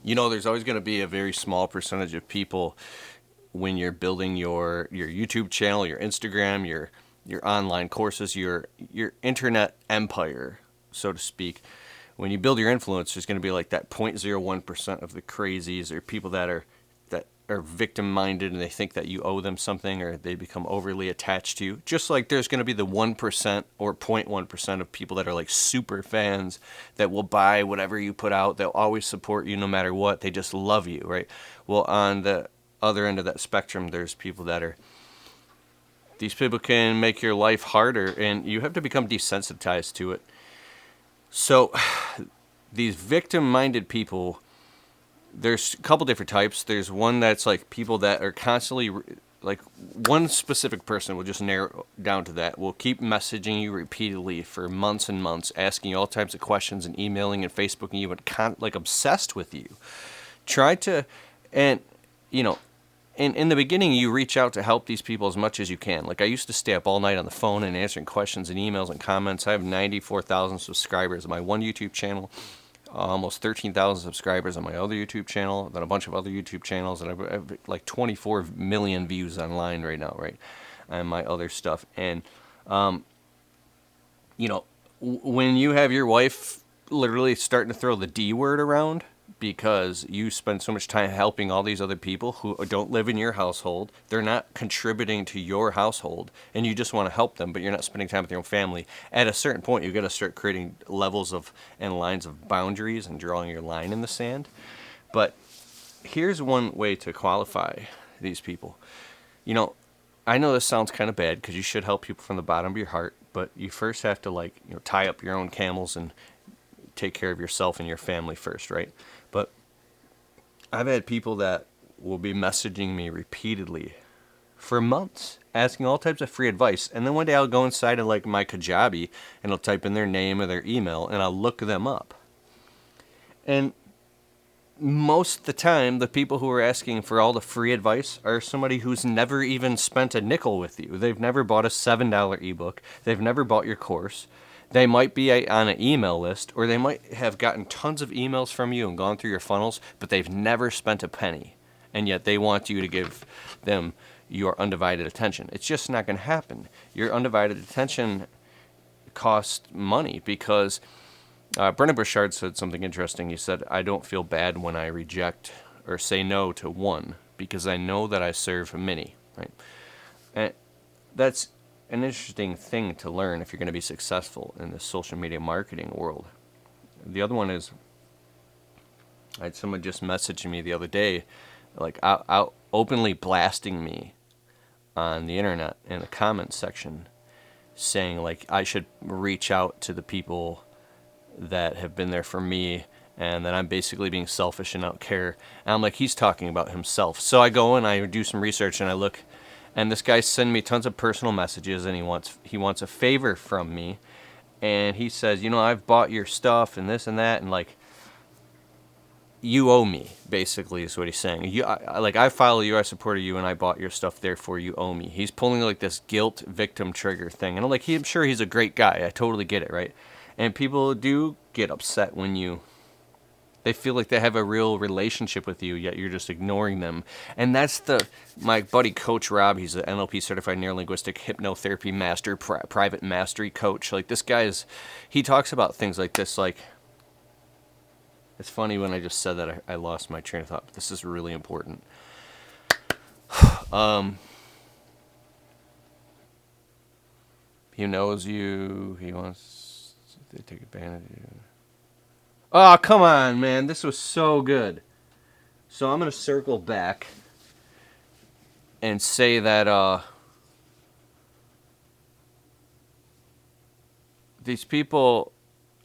There's always going to be a very small percentage of people when you're building your YouTube channel, your Instagram, your online courses, your internet empire, so to speak. When you build your influence, there's going to be like that 0.01% of the crazies or people that are victim minded and they think that you owe them something, or they become overly attached to you. Just like there's going to be the 1% or 0.1% of people that are like super fans that will buy whatever you put out. They'll always support you no matter what. They just love you, right? Well, on the other end of that spectrum, there's people that are, these people can make your life harder, and you have to become desensitized to it. So these victim-minded people, there's a couple different types. There's one that's like people that are constantly, like one specific person will just narrow down to that, will keep messaging you repeatedly for months and months, asking you all types of questions and emailing and Facebooking you, and like obsessed with you. Try to, and in the beginning, you reach out to help these people as much as you can. Like I used to stay up all night on the phone and answering questions and emails and comments. I have 94,000 subscribers on my one YouTube channel, almost 13,000 subscribers on my other YouTube channel, then a bunch of other YouTube channels, and I have like 24 million views online right now, right, and my other stuff. And, when you have your wife literally starting to throw the D word around because you spend so much time helping all these other people who don't live in your household, they're not contributing to your household, and you just want to help them, but you're not spending time with your own family. At a certain point, you've got to start creating levels of and lines of boundaries and drawing your line in the sand. But here's one way to qualify these people. I know this sounds kind of bad because you should help people from the bottom of your heart, but you first have to tie up your own camels and take care of yourself and your family first, right? But I've had people that will be messaging me repeatedly for months, asking all types of free advice. And then one day I'll go inside of like my Kajabi and I'll type in their name or their email and I'll look them up. And most of the time, the people who are asking for all the free advice are somebody who's never even spent a nickel with you. They've never bought a $7 ebook. They've never bought your course. They might be on an email list, or they might have gotten tons of emails from you and gone through your funnels, but they've never spent a penny. And yet they want you to give them your undivided attention. It's just not going to happen. Your undivided attention costs money because Brennan Burchard said something interesting. He said, I don't feel bad when I reject or say no to one because I know that I serve many, right? And that's an interesting thing to learn if you're going to be successful in the social media marketing world. The other one is, I had someone just messaging me the other day, like out openly blasting me on the internet in the comments section, saying like I should reach out to the people that have been there for me, and that I'm basically being selfish and don't care. And I'm like, he's talking about himself. So I go and I do some research and I look, and this guy sends me tons of personal messages, and he wants a favor from me, and he says, I've bought your stuff and this and that, and like, you owe me, basically, is what he's saying. I follow you, I supported you, and I bought your stuff, therefore you owe me. He's pulling like this guilt victim trigger thing, and I'm like, I'm sure he's a great guy. I totally get it, right? And people do get upset when they feel like they have a real relationship with you, yet you're just ignoring them. And that's my buddy Coach Rob, he's an NLP certified neurolinguistic hypnotherapy master, private mastery coach. Like this guy he talks about things like this. Like, it's funny when I just said that I lost my train of thought, but this is really important. He knows you, he wants to take advantage of you. Oh, come on, man. This was so good. So I'm going to circle back and say that these people...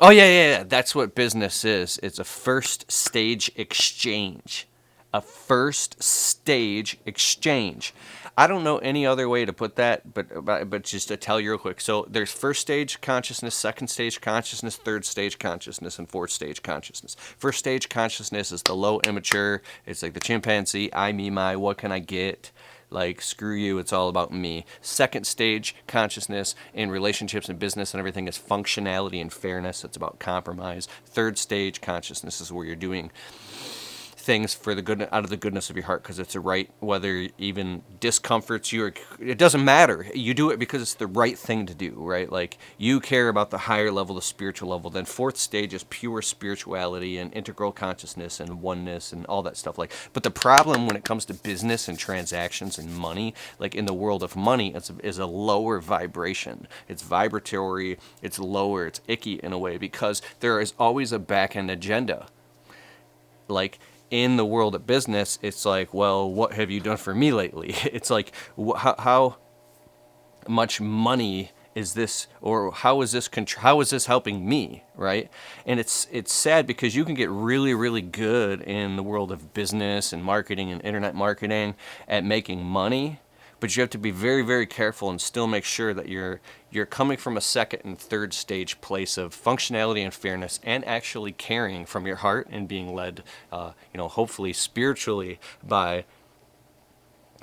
Oh, yeah. That's what business is. It's a first stage exchange. A first stage exchange. I don't know any other way to put that, but just to tell you real quick. So there's first stage consciousness, second stage consciousness, third stage consciousness, and fourth stage consciousness. First stage consciousness is the low immature. It's like the chimpanzee, I, me, my, what can I get? Like, screw you, it's all about me. Second stage consciousness in relationships and business and everything is functionality and fairness. It's about compromise. Third stage consciousness is where you're doing things for the good out of the goodness of your heart because it's a right, whether even discomforts you or it doesn't matter. You do it because it's the right thing to do, right? Like you care about the higher level, the spiritual level. Then fourth stage is pure spirituality and integral consciousness and oneness and all that stuff. Like, but the problem when it comes to business and transactions and money, like in the world of money, is a lower vibration. It's vibratory. It's lower. It's icky in a way because there is always a back end agenda. Like in the world of business, it's like, well, what have you done for me lately? It's like, how much money is this, or how is this helping me, right? And it's sad because you can get really, really good in the world of business and marketing and internet marketing at making money, but you have to be very, very careful and still make sure that you're coming from a second and third stage place of functionality and fairness and actually caring from your heart and being led, hopefully spiritually by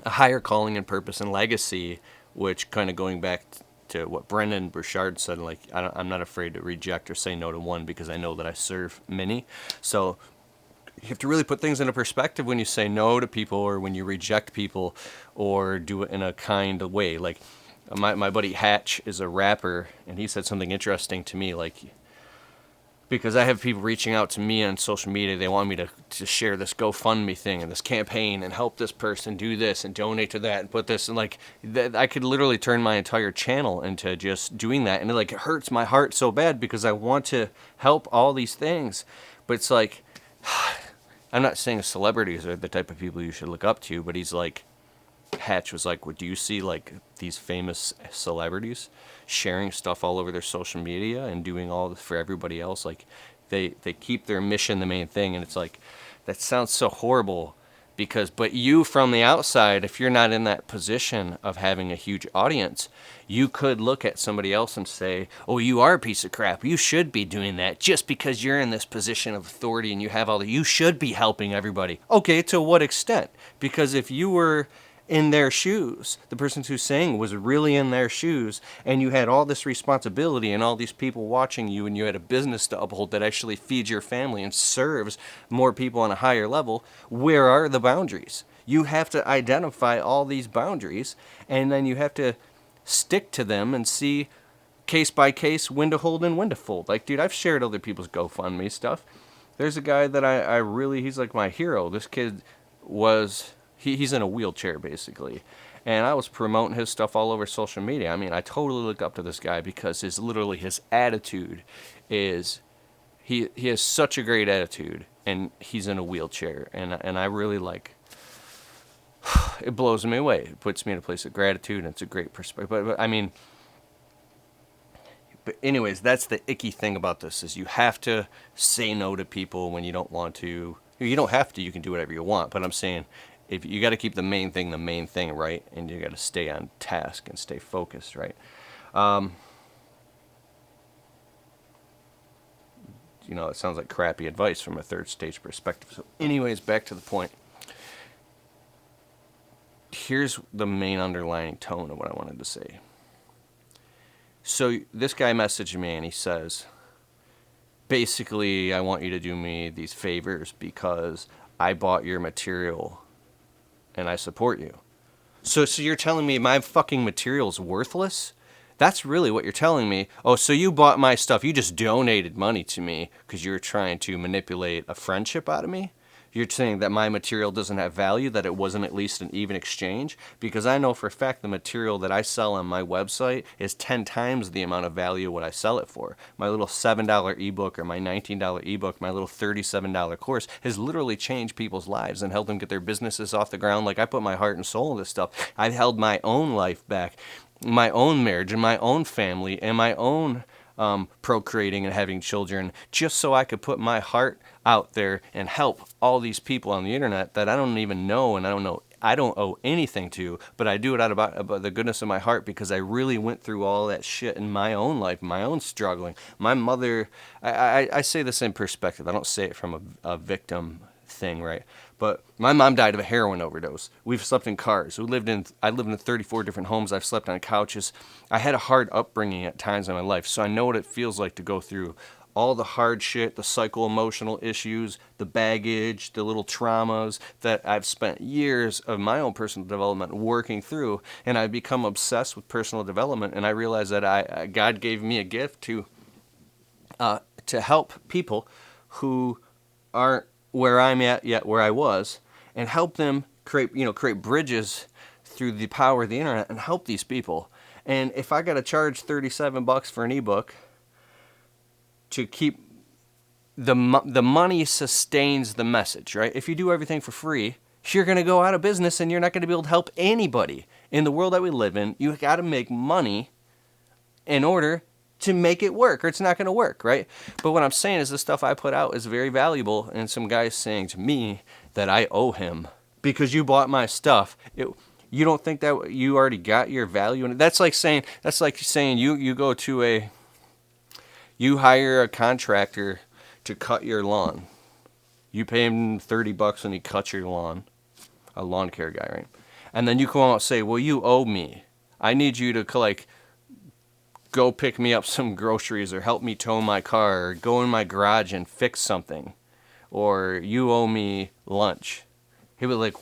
a higher calling and purpose and legacy, which kind of going back to what Brendan Burchard said, like, I'm not afraid to reject or say no to one because I know that I serve many. So you have to really put things into perspective when you say no to people or when you reject people or do it in a kind of way. Like my buddy Hatch is a rapper, and he said something interesting to me, like, because I have people reaching out to me on social media. They want me to share this GoFundMe thing and this campaign and help this person do this and donate to that and put this, and like I could literally turn my entire channel into just doing that, and it hurts my heart so bad because I want to help all these things, but it's like I'm not saying celebrities are the type of people you should look up to, but he's like, Hatch was like, well, do you see like these famous celebrities sharing stuff all over their social media and doing all this for everybody else? Like they keep their mission the main thing, and it's like, that sounds so horrible but you from the outside, if you're not in that position of having a huge audience, you could look at somebody else and say, oh, you are a piece of crap. You should be doing that just because you're in this position of authority and you have you should be helping everybody. Okay, to what extent? Because if you were in their shoes, the person who's saying was really in their shoes, and you had all this responsibility and all these people watching you, and you had a business to uphold that actually feeds your family and serves more people on a higher level, where are the boundaries? You have to identify all these boundaries, and then you have to stick to them and see case by case when to hold and when to fold. Like, dude, I've shared other people's GoFundMe stuff. There's a guy that I really, he's like my hero. This kid was... He's in a wheelchair, basically. And I was promoting his stuff all over social media. I mean, I totally look up to this guy because his attitude is... He has such a great attitude, and he's in a wheelchair. And I really like... It blows me away. It puts me in a place of gratitude, and it's a great perspective. But I mean... But anyways, that's the icky thing about this, is you have to say no to people when you don't want to. You don't have to. You can do whatever you want. But I'm saying... If you got to keep the main thing, right? And you got to stay on task and stay focused, right? It sounds like crappy advice from a third stage perspective. So anyways, back to the point. Here's the main underlying tone of what I wanted to say. So this guy messaged me and he says, basically, I want you to do me these favors because I bought your material and I support you. So you're telling me my fucking material's worthless? That's really what you're telling me. Oh, so you bought my stuff. You just donated money to me because you were trying to manipulate a friendship out of me? You're saying that my material doesn't have value, that it wasn't at least an even exchange? Because I know for a fact the material that I sell on my website is 10 times the amount of value what I sell it for. My little $7 ebook or my $19 ebook, my little $37 course has literally changed people's lives and helped them get their businesses off the ground. Like, I put my heart and soul in this stuff. I've held my own life back, my own marriage and my own family and my own procreating and having children, just so I could put my heart out there and help all these people on the internet that I don't even know and I don't owe anything to, but I do it out about the goodness of my heart because I really went through all that shit in my own life, my own struggling. My mother, I say this in perspective. I don't say it from a victim thing, right? But my mom died of a heroin overdose. We've slept in cars. I lived in 34 different homes. I've slept on couches. I had a hard upbringing at times in my life, so I know what it feels like to go through all the hard shit, the psycho-emotional issues, the baggage, the little traumas that I've spent years of my own personal development working through, and I've become obsessed with personal development, and I realized that God gave me a gift to help people who aren't where I'm at yet, where I was, and help them create bridges through the power of the internet and help these people. And if I got to charge $37 for an ebook to keep the money sustains the message, right? If you do everything for free, you're going to go out of business and you're not going to be able to help anybody. In the world that we live in, you got to make money in order to make it work, or it's not going to work, right? But what I'm saying is the stuff I put out is very valuable, and some guy's saying to me that I owe him because you bought my stuff. You don't think that you already got your value in it? That's like saying you hire a contractor to cut your lawn. You pay him $30 and he cuts your lawn, a lawn care guy, right? And then you come out and say, well, you owe me. I need you to go pick me up some groceries or help me tow my car or go in my garage and fix something. Or you owe me lunch. He was like,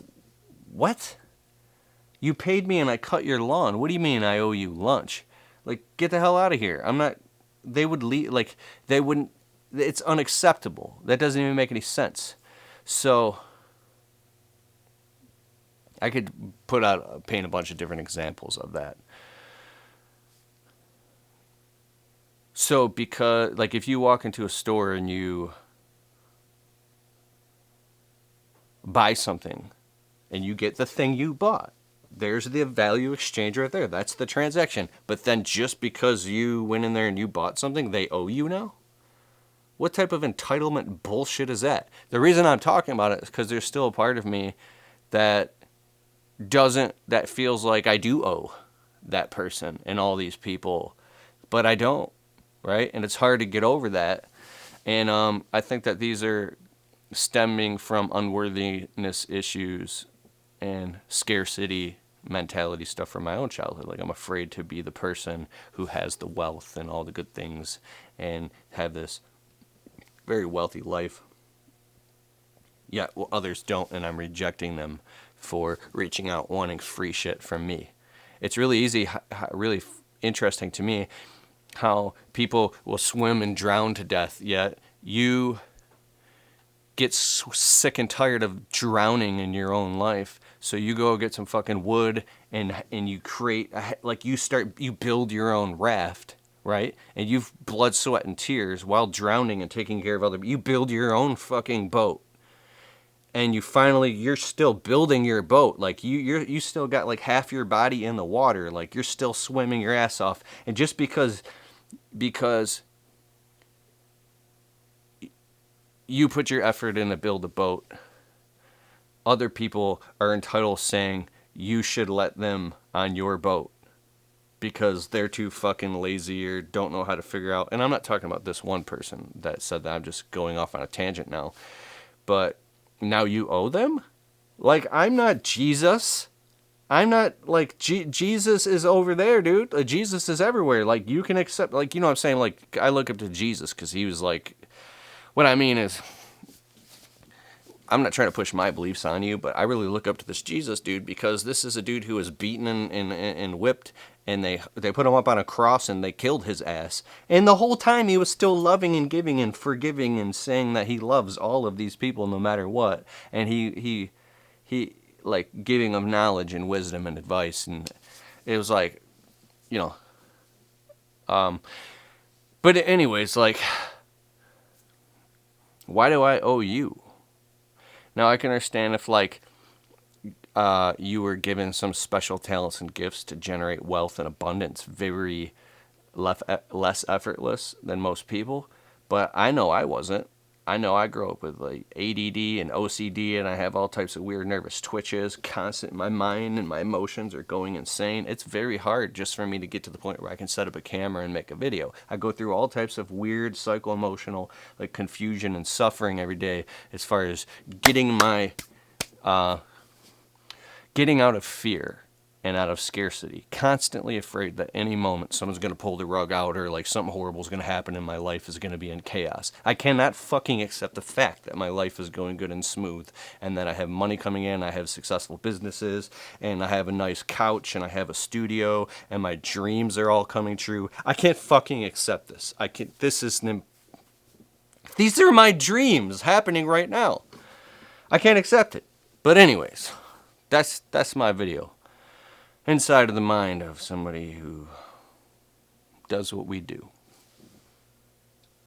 what? You paid me and I cut your lawn. What do you mean I owe you lunch? Like, get the hell out of here. They would leave, they wouldn't, it's unacceptable. That doesn't even make any sense. So, I could paint a bunch of different examples of that. So, because, if you walk into a store and you buy something and you get the thing you bought, there's the value exchange right there. That's the transaction. But then just because you went in there and you bought something, they owe you now? What type of entitlement bullshit is that? The reason I'm talking about it is because there's still a part of me that feels like I do owe that person and all these people, but I don't, right? And it's hard to get over that. And I think that these are stemming from unworthiness issues and scarcity mentality stuff from my own childhood. Like, I'm afraid to be the person who has the wealth and all the good things and have this very wealthy life. Yet others don't, and I'm rejecting them for reaching out wanting free shit from me. It's really easy, really interesting to me how people will swim and drown to death, yet you get sick and tired of drowning in your own life. So you go get some fucking wood and you create, you build your own raft, right? And you've blood, sweat, and tears while drowning and taking care of other people. You build your own fucking boat. And you're still building your boat. Like, you still got like half your body in the water. Like, you're still swimming your ass off. And just because you put your effort in to build a boat, other people are entitled saying you should let them on your boat because they're too fucking lazy or don't know how to figure out. And I'm not talking about this one person that said that. I'm just going off on a tangent now. But now you owe them? Like, I'm not Jesus. I'm not, Jesus is over there, dude. Jesus is everywhere. Like, you can accept, what I'm saying? Like, I look up to Jesus because he was what I mean is, I'm not trying to push my beliefs on you, but I really look up to this Jesus dude because this is a dude who was beaten and whipped, and they put him up on a cross and they killed his ass. And the whole time he was still loving and giving and forgiving and saying that he loves all of these people no matter what. And he giving them knowledge and wisdom and advice. And it was but anyways, why do I owe you? Now, I can understand if, you were given some special talents and gifts to generate wealth and abundance very less effortless than most people, but I know I wasn't. I know I grew up with, ADD and OCD, and I have all types of weird nervous twitches, my mind and my emotions are going insane. It's very hard just for me to get to the point where I can set up a camera and make a video. I go through all types of weird psycho-emotional, confusion and suffering every day as far as getting out of fear and out of scarcity, constantly afraid that any moment someone's going to pull the rug out, or like something horrible is going to happen and my life is going to be in chaos. I cannot fucking accept the fact that my life is going good and smooth, and that I have money coming in, I have successful businesses, and I have a nice couch, and I have a studio, and my dreams are all coming true. I can't fucking accept this. These are my dreams happening right now. I can't accept it. But anyways, that's my video. Inside of the mind of somebody who does what we do.